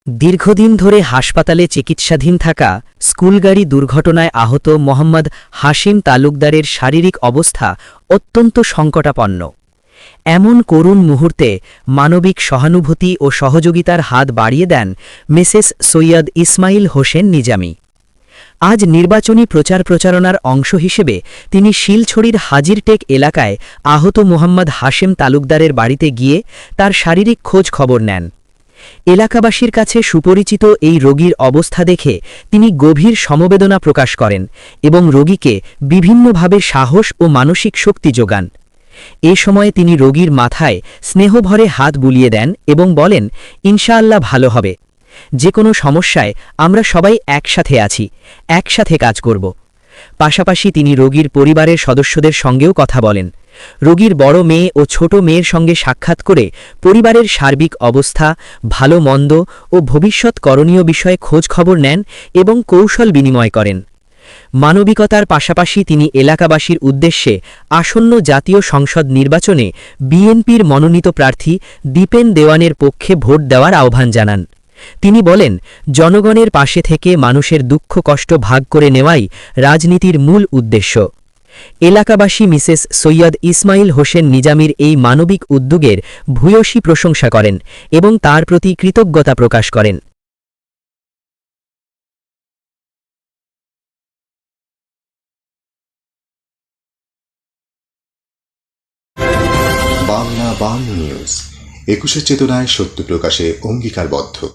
দীর্ঘদিন ধরে হাসপাতালে চিকিৎসাধীন থাকা স্কুলগাড়ি দুর্ঘটনায় আহত মোহাম্মদ হাশিম তালুকদারের শারীরিক অবস্থা অত্যন্ত সংকটাপন্ন। এমন করুণ মুহূর্তে মানবিক সহানুভূতি ও সহযোগিতার হাত বাড়িয়ে দেন মিসেস সৈয়দ ইসমাইল হোসেন নিজামী। আজ নির্বাচনী প্রচারণার অংশ হিসেবে তিনি শিলছড়ির হাজিরটেক এলাকায় আহত মোহাম্মদ হাশিম তালুকদারের বাড়িতে গিয়ে তার শারীরিক খোঁজ খবর নেন। এলাকাবাসীর কাছে সুপরিচিত এই রোগীর অবস্থা দেখে তিনি গভীর সমবেদনা প্রকাশ করেন এবং রোগীকে বিভিন্নভাবে সাহস ও মানসিক শক্তি যোগান। এ সময়ে তিনি রোগীর মাথায় স্নেহভরে হাত বুলিয়ে দেন এবং বলেন, ইনশাআল্লাহ ভালো হবে। যে কোনো সমস্যায় আমরা সবাই একসাথে আছি, একসাথে কাজ করব। পাশাপাশি তিনি রোগীর পরিবারের সদস্যদের সঙ্গেও কথা বলেন। রোগীর বড় মেয়ে ও ছোট মেয়ের সঙ্গে সাক্ষাৎ করে পরিবারের সার্বিক অবস্থা, ভালো মন্দ ও ভবিষ্যৎ করণীয় বিষয়ে খোঁজ খবর নেন এবং কৌশল বিনিময় করেন। মানবিকতার পাশাপাশি তিনি এলাকাবাসীর উদ্দেশ্যে আসন্ন জাতীয় সংসদ নির্বাচনে বিএনপির মনোনীত প্রার্থী দীপেন দেওয়ানের পক্ষে ভোট দেওয়ার আহ্বান জানান। তিনি বলেন, জনগণের পাশে থেকে মানুষের দুঃখ কষ্ট ভাগ করে নেওয়াই রাজনীতির মূল উদ্দেশ্য। এলাকাবাসী মিসেস সৈয়দ ইসমাইল হোসেন নিজামীর এই মানবিক উদ্যোগের ভূয়সী প্রশংসা করেন এবং তার প্রতি কৃতজ্ঞতা প্রকাশ করেন। বাংলা নিউজ ২১ চেতনায় সত্য প্রকাশে অঙ্গীকারবদ্ধ।